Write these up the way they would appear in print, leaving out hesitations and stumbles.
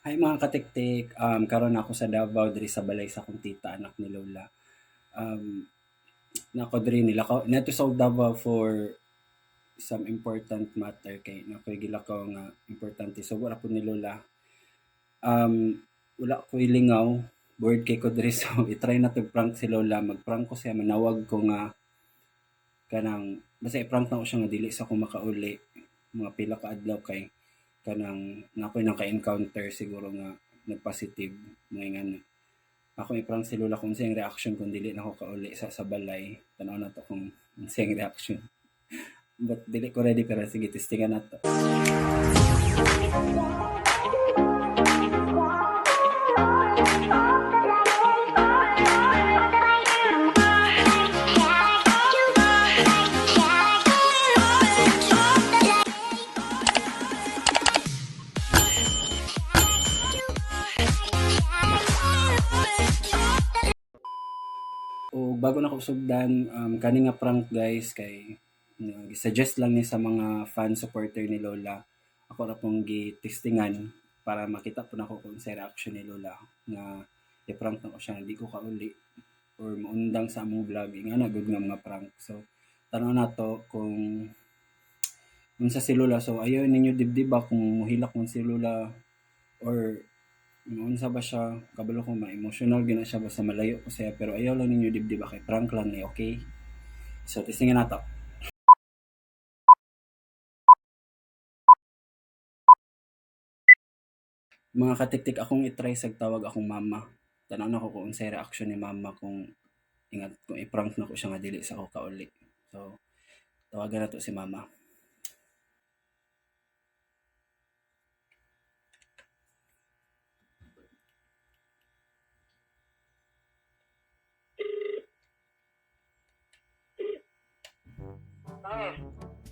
Hi mga katiktik, karon ako sa Davao diri sa balay sa akong tita anak ni Lola. Um, nako diri nila ko nato sa Davao for some important matter kay nakoy gilakaw nga importante so wala po ni Lola. Um, wala ko ilingaw, bored kay ko diri so i-try na tog prank si Lola. Mag-prank ko siya manawag ko nga kanang basta i-prank na ko siya nga dili sa ko makauli mga pila ka adlaw kay kanang nakoy naka-encounter siguro nga nag-positive mga nga ako i-prank si Lola kung siyang reaction kung dili na ako kauli sa balay. Tanaw na to kung siyang reaction. But dili ko ready pero sige testingan na to. O bago na ko sugdan, kani nga prank guys kay suggest lang ni sa mga fan supporter ni Lola. Ako ra pong gi-testingan para makita po na ko kung sa reaction ni Lola nga i-prank na ko siya hindi ko kauli or maundang sa among vlog nga na good nga mga prank. So tanong na to kung unsa si Lola. So ayaw ninyo dibdib ba kung muhilak man si Lola or unsa ba siya kabalo ko ma-emotional gina siya basta malayo ko siya pero ayaw lang ninyo dibdib ba kay prank lang ni okay. So testingan nato. Mga katiktik akong i-try sag tawag akong mama. Tanaw na ko kung unsay reaction ni mama kung ingat kung i-prank na ko siya nga dili sa ako kauli. So tawagan na to si mama. Oh,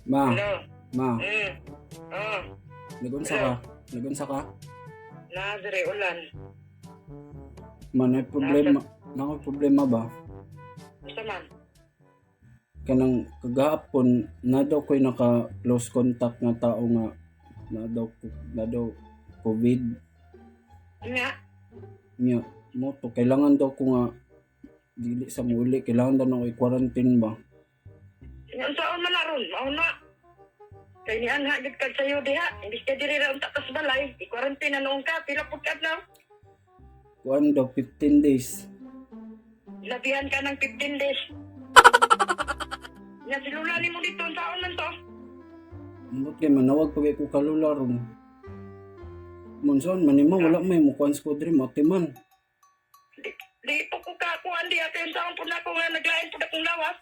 Ma, hello. ma, Oh, nagunsa hello. ka? Nagunsa ka? Nadre ulan. Man, may problema. May problema ba? Basta man. Kanang kagahapon na daw ko'y naka close contact nga tao nga na daw COVID Nga, niya mo to kailangan daw ko nga dili sa muli kailangan daw na ko i-quarantine ba. nga saan man na ron, mauna. Kay ni Anha gid kag sayo diha, imbis ka diri ra unta tas balay, i-quarantine na noong ka, pila pud ka adlaw. Kuan daw 15 days. Labihan ka ng 15 days. Nga silula ni mo dito, saan man to? Ambot kay manawag pag ko kalula ron. Monson manima wala may mukuan sa kodre matiman. Di po ko kakuan diha, kay saan pud ako nga naglain pud akong lawas.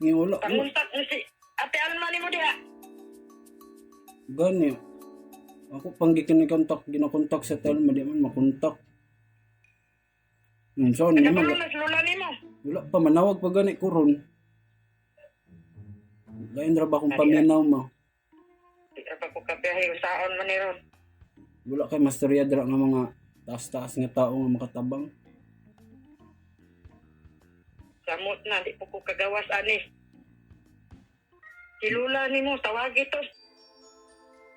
Nga wala Panguntak ni si Ate Alma ni mo diha. gani. Ako pang gikontak ginakontak sa Telma di man makontak. Monson ni Nagabalo man na silula ni mo. wala pa manawag pa gani ko ron. Lain ra ba akong paminaw ma? Di ra pa ko kapiyahe, saan man ni ron. Wala kay masterya dira nga mga taas-taas nga tao nga makatabang. Samot na, di po ko kagawas ani. Si Lula ni mo, tawagi to.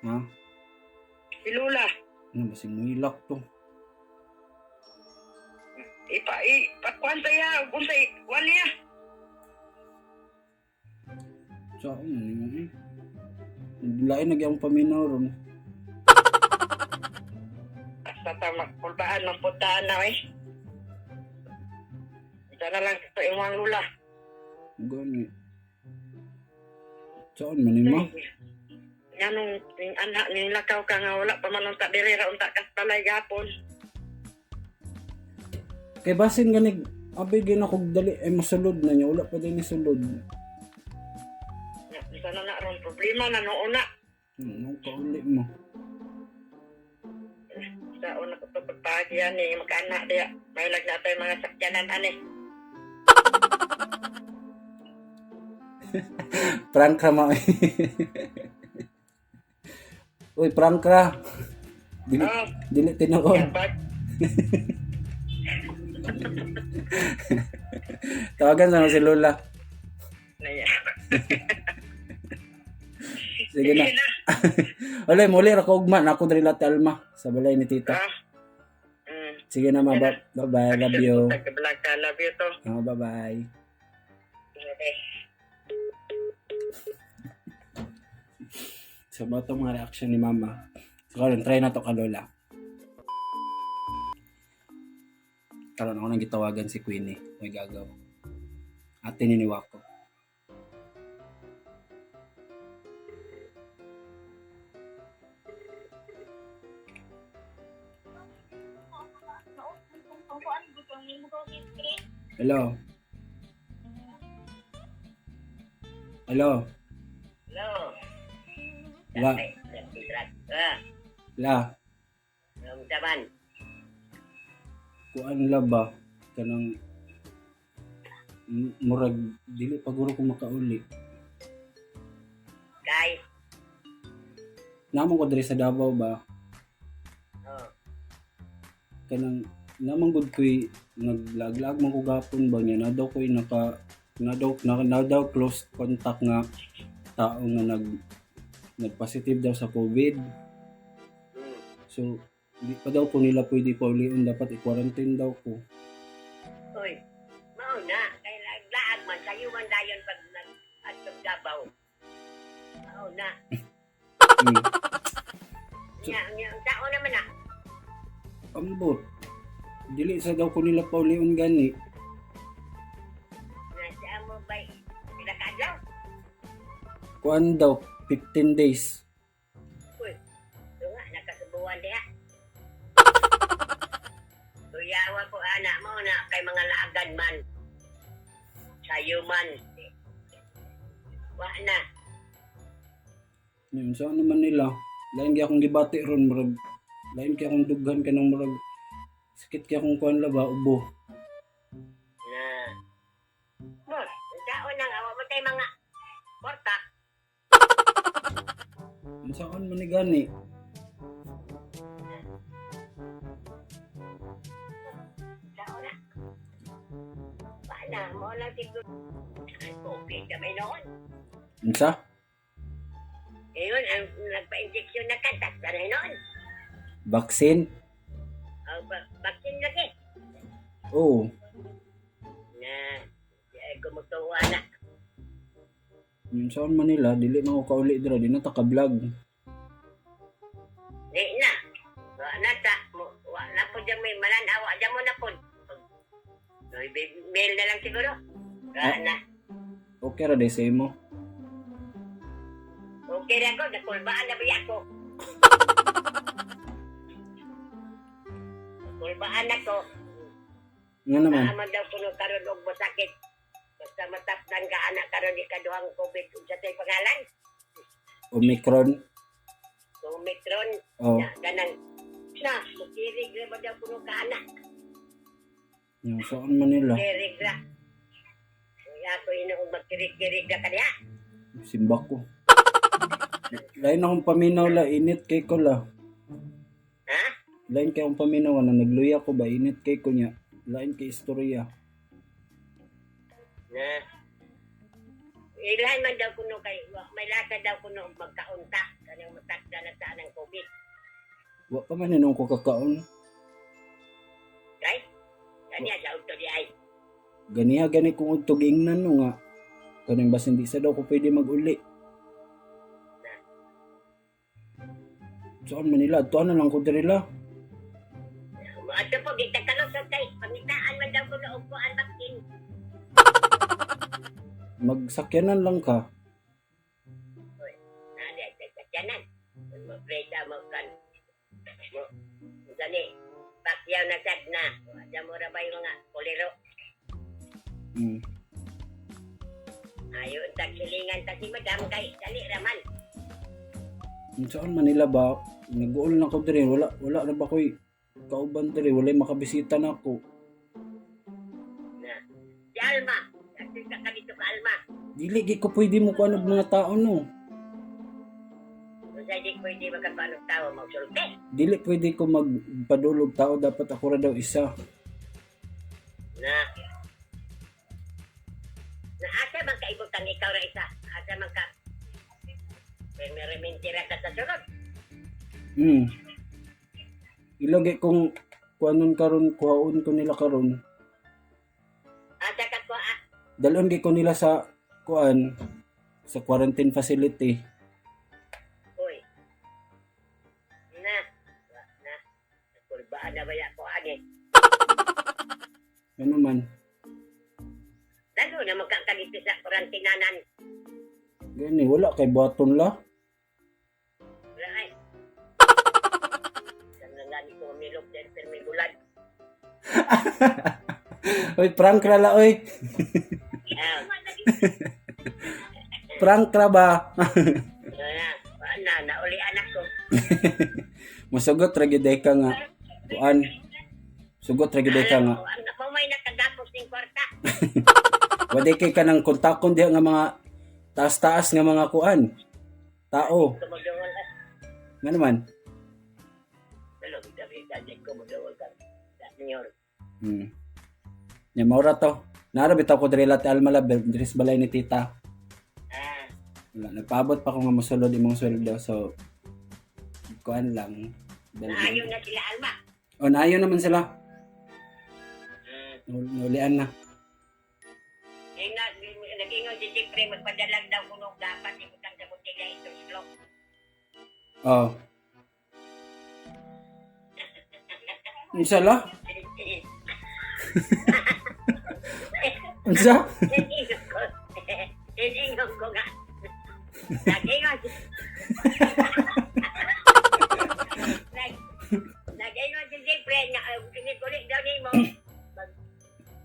Ha? Si Lula. Ano ba si Muilak to? Ipakuan saya, kung say, kuan niya. Sa lain na gyang paminaw ron. Basta tama, kulbaan ng puntaan na eh. Ito na lang ito yung mga Lula. Gani. Saan man ma? Nga nung anak nilakaw ka nga wala pa man unta dirira unta kas balay gapon. Kay basin ganig abi gina kog dali ay masulod na niya wala pa din ni sulod. Isa na na ron problema na noon na. Nung kauli mo. Sa una ko ito pagpahagyan ni magkaanak diya. May lag na tayo mga sakyanan ani. Prank ka ma. Uy, prank ka. Dili, Oh, dili tinuod. kapag Tawagan sa si Lola. naya. Sige na. Wala, muli ra ko ugma na ako diri lati Alma sa balay ni tita. Sige na ma, bye-bye, love you. Tagkabalag ka, love you to. Oh, bye-bye. Okay. So, ba itong mga reaction ni mama? So, karon try na to ka lola. Karon ako nang gitawagan si Queenie. May gagaw. Ate ni Wako. Hello? Hello? Hello. La? La? Taman. Kuan la ba? Kanang murag dili paguro ko makauli. Kay. Namo ko diri sa Davao ba? Oh. Kanang namang gud ko'y naglaglag man ko gapon ba niya na daw ko'y na daw close contact nga tao nga nag-positive daw sa COVID. So di pa daw ko nila pwede pauliin, dapat i-quarantine daw ko. Uy. Mao na kay laglaag man sayo man dayon pag nag-atog Davao. Mao na. Nya tao naman na. Ambot. Dili sa daw ko nila pauliin gani. Nasa mo ba sila kadlaw? Kuan daw 15 days. Uy. Do nga nakasubuan diha. Tuyawa ko anak mo na kay mga laagad man. Sayo man. Wa na. Yun, saan naman nila? Lain kaya akong gibati ron, murag. Lain kaya akong dughan ka ng murag. Sakit kaya akong kuhan laba, ubo. Na. Bos, saan nang awa mo tayo mga porta? Saan man ni gani? Saan na? Paano? Mo lang siguro. Okay kami noon. Unsa? Ngayon, ang nagpa-injection na kantas ka na noon. Vaccine? Baksin lagi. Oo. Na, gumutuwa na. Saan man nila, dili man ko kauli dira, di na ta ka-vlog. Di na. Wa na po dyan may malanawa dyan mo na po. Mail na lang siguro. Wa na. Okay ra de sa imo. Okay na ako, nakulbaan na ba ako? Nakulbaan ako. Nga naman. Naaman daw puno karon og masakit. Basta matapdan ka anak karon di kaduhang COVID kung sa tayo pangalan. Omicron. Omicron. Oh. Na, ganang. Na, makirig na ba daw puno ka anak? Yung saan man nila. Kirig na. Kaya ako inuong magkirig-kirig na kanya. Simba ko. Lain akong paminaw la, init kay ko la. Ha? Lain kay akong paminaw na nagluya ko ba, init kay ko niya. Lain kay istorya. Na. Ilahan man daw kuno kay, may lasa daw kuno magkaunta. Kanang matakda na sa ng COVID. Wa pa man ninong ko kakaon. Kay? Kanya sa auto di ay. Ganiha gani kong tugingnan no nga. Kaning bas hindi sa daw ko pwede mag-uli. Saan man nila? Tuan na lang ko dirila. Ato po, kita kalusot kay. Pangitaan man daw kuno og kuan baksin. Magsakyanan lang ka. Nani ay tagkatyanan. Mapreda mo kan. Gani, pakyaw na sad na. Ada mo ra ba yung mga kolero? Ayun, tagsilingan ta si madam kay dali raman. Saan man nila ba? Nag-uol na ko diri. Wala na ba ko'y kauban diri. Wala'y makabisita na ako. Na. Si Alma. Nagsisa ka dito ka Alma. Dili, gi ko pwede mo kuan og mga tao no. Kung sa'yo di pwede magkapanog tao, magsulti. Dili pwede ko magpadulog tao. Dapat ako ra daw isa. Na asa man ka ibutang ikaw ra isa? Asa man ka May mentira ka sa sunod. Ilagay kong kuanon karon, kuhaon ko nila karon. Asa ka ko Dalon gi ko nila sa kuan sa quarantine facility. Uy. Na. Kurbaan na ba ya ko ani? Ano man. Lalo na magkakalito sa kurantinanan. Gani wala kay buhaton la. Wala ay. Sanang ko milok din pero may bulan. Oy, prank ra la oy. Ah, Prank ra ba? na uli anak ko. Musugot ra gyud ka nga. Kuan. Sugot ra gyud ka nga. Mo may nakagapos ning kwarta. Wala kay ka nang kontakon diha nga mga taas-taas nga mga kuan. Tao. Kumudawal ka. Nga naman. Hello, David, kumudawal ka. Senyor. Nya maura to. Nara bitaw ko diri lati Almala diri sa balay ni tita. Wala, nagpaabot pa ko nga mosulod imong sweldo so kuan lang. Naayon na sila Alma. O naayon naman sila. Nulian na. Eh na, nag-ingon si Jeffrey, magpadalag daw kuno dapat ibutang sa botella ito slow. Oh. Insala? Unsa? Ingon ko nga. Nag-ingon. Nag-ingon si Jeffrey nga kinikulit daw ni mo.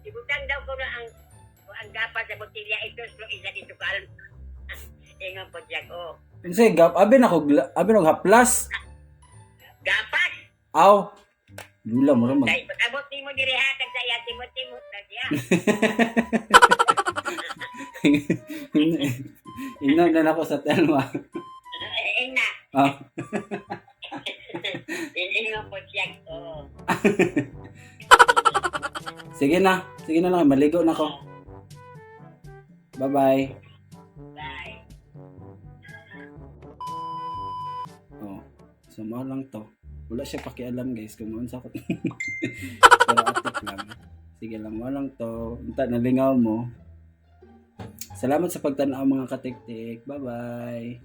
Ibutang daw ko na ang gapas sa botella ito slow isa dito kalm. Ingon po siya ko. Unsa gap abi nag haplas. Gapas! Aw. Dula mo ra mag. Kaya pag-abot ni mo diri hatag sa iya, timot-timot na siya. Inog na ako sa telma. Ina. Ah. Ingon po siya ko. Sige na lang, maligo na ako. Bye-bye. Bye. Oh, sumao lang to. Wala siya pakialam guys kung ano sa pero atik lang. Sige lang, walang to. Unta nalingaw mo. Salamat sa pagtanaw mga katiktik. Bye-bye.